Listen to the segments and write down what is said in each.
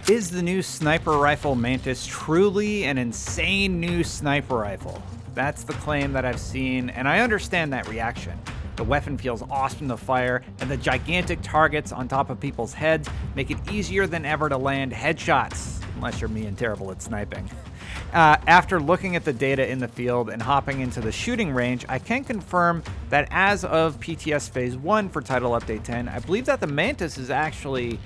Is the new sniper rifle Mantis truly an insane new sniper rifle? That's the claim that I've seen, and I understand that reaction. The weapon feels awesome to fire, and the gigantic targets on top of people's heads make it easier than ever to land headshots, unless you're me and terrible at sniping. After looking at the data in the field and hopping into the shooting range, I can confirm that as of PTS Phase 1 for Title Update 10, I believe that the Mantis is actually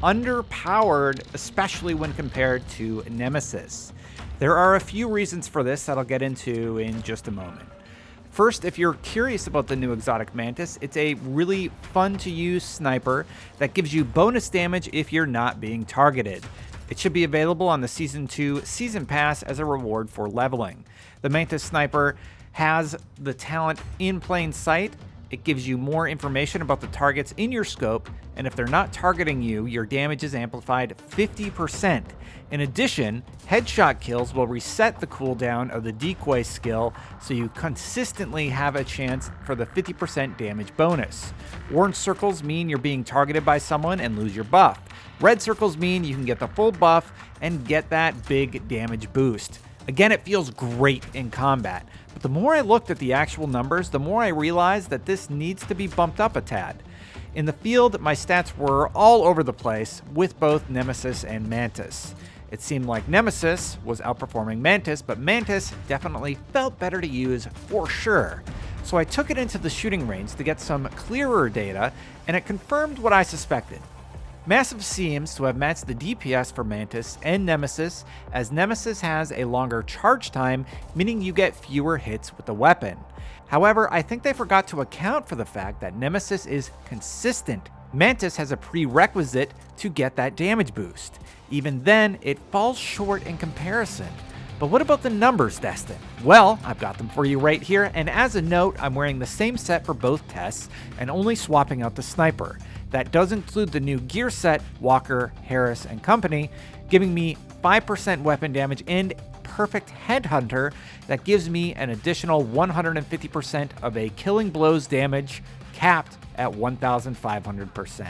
underpowered, especially when compared to Nemesis. There are a few reasons for this that I'll get into in just a moment. First, if you're curious about the new exotic Mantis, it's a really fun to use sniper that gives you bonus damage if you're not being targeted. It should be available on the Season 2 Season Pass as a reward for leveling. The Mantis Sniper has the talent in plain sight. It gives you more information about the targets in your scope, and if they're not targeting you, your damage is amplified 50%. In addition, headshot kills will reset the cooldown of the decoy skill, so you consistently have a chance for the 50% damage bonus. Orange circles mean you're being targeted by someone and lose your buff. Red circles mean you can get the full buff and get that big damage boost. Again, it feels great in combat, but the more I looked at the actual numbers, the more I realized that this needs to be bumped up a tad. In the field, my stats were all over the place with both Nemesis and Mantis. It seemed like Nemesis was outperforming Mantis, but Mantis definitely felt better to use for sure. So I took it into the shooting range to get some clearer data, and it confirmed what I suspected. Massive seems to have matched the DPS for Mantis and Nemesis, as Nemesis has a longer charge time, meaning you get fewer hits with the weapon. However, I think they forgot to account for the fact that Nemesis is consistent. Mantis has a prerequisite to get that damage boost. Even then, it falls short in comparison. But what about the numbers, Destin? Well, I've got them for you right here, and as a note, I'm wearing the same set for both tests and only swapping out the sniper. That does include the new gear set, Walker, Harris, and company, giving me 5% weapon damage and perfect headhunter that gives me an additional 150% of a killing blows damage, capped at 1,500%.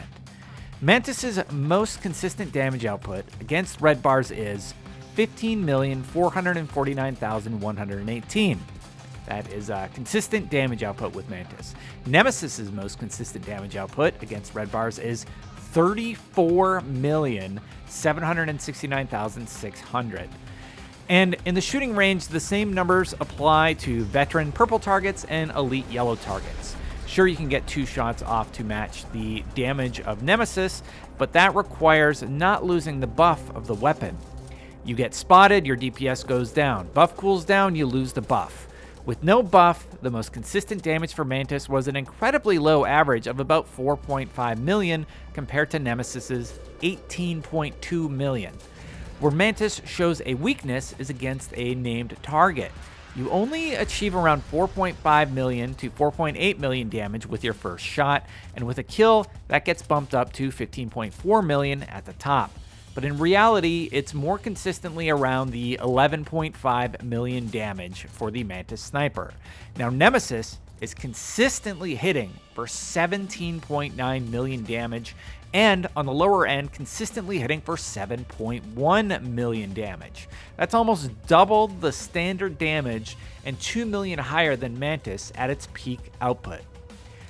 Mantis's most consistent damage output against red bars is 15,449,118. That is a consistent damage output with Mantis. Nemesis's most consistent damage output against red bars is 34,769,600. And in the shooting range, the same numbers apply to veteran purple targets and elite yellow targets. Sure, you can get 2 shots off to match the damage of Nemesis, but that requires not losing the buff of the weapon. You get spotted, your DPS goes down. Buff cools down, you lose the buff. With no buff, the most consistent damage for Mantis was an incredibly low average of about 4.5 million compared to Nemesis's 18.2 million. Where Mantis shows a weakness is against a named target. You only achieve around 4.5 million to 4.8 million damage with your first shot, and with a kill, that gets bumped up to 15.4 million at the top. But in reality, it's more consistently around the 11.5 million damage for the Mantis Sniper. Now, Nemesis is consistently hitting for 17.9 million damage, and on the lower end, consistently hitting for 7.1 million damage. That's almost double the standard damage and 2 million higher than Mantis at its peak output.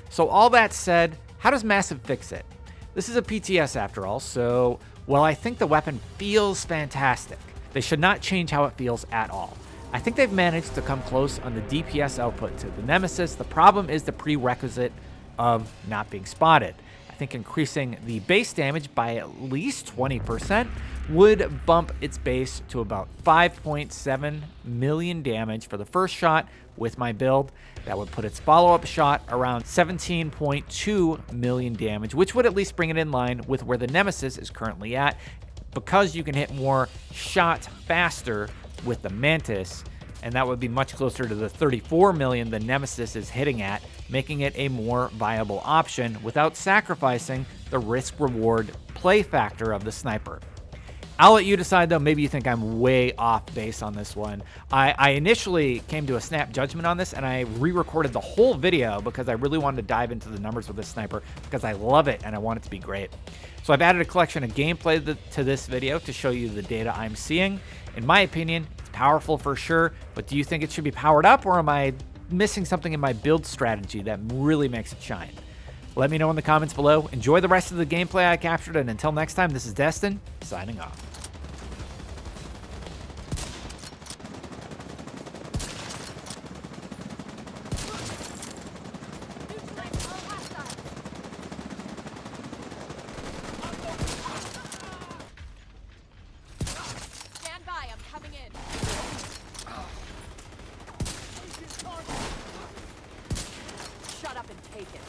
So all that said, how does Massive fix it? This is a PTS after all, so while I think the weapon feels fantastic, they should not change how it feels at all. I think they've managed to come close on the DPS output to the Nemesis. The problem is the prerequisite of not being spotted. I think increasing the base damage by at least 20% would bump its base to about 5.7 million damage for the first shot with my build. That would put its follow-up shot around 17.2 million damage, which would at least bring it in line with where the Nemesis is currently at, because you can hit more shots faster with the Mantis, and that would be much closer to the 34 million the Nemesis is hitting at, making it a more viable option without sacrificing the risk-reward play factor of the sniper. I'll let you decide, though. Maybe you think I'm way off base on this one. I initially came to a snap judgment on this, and I re-recorded the whole video because I really wanted to dive into the numbers with this sniper because I love it and I want it to be great. So I've added a collection of gameplay to this video to show you the data I'm seeing. In my opinion, it's powerful for sure, but do you think it should be powered up, or am I missing something in my build strategy that really makes it shine? Let me know in the comments below. Enjoy the rest of the gameplay I captured, and until next time, this is Destin, signing off. Stand by, I'm coming in. Shut up and take it.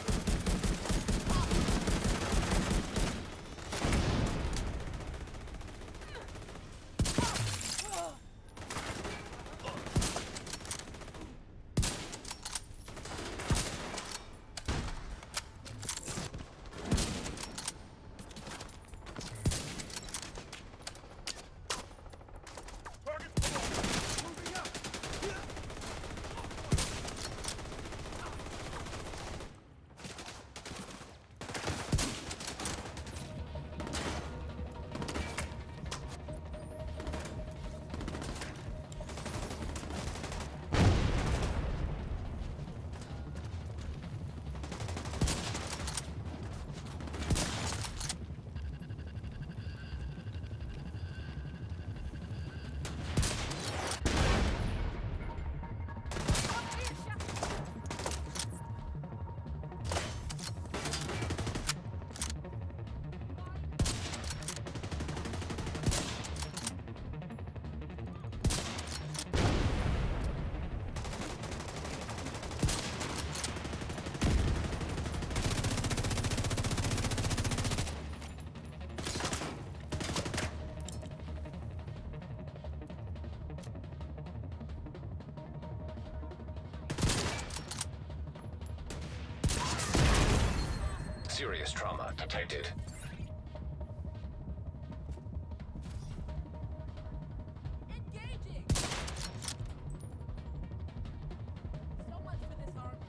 Serious trauma detected. Engaging! So much for this armor.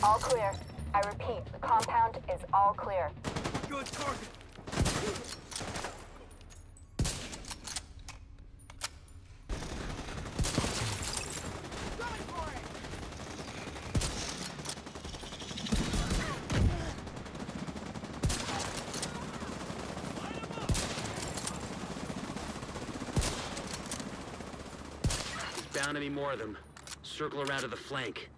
All clear. I repeat, the compound is all clear. Good target. There's bound to be more of them. Circle around to the flank.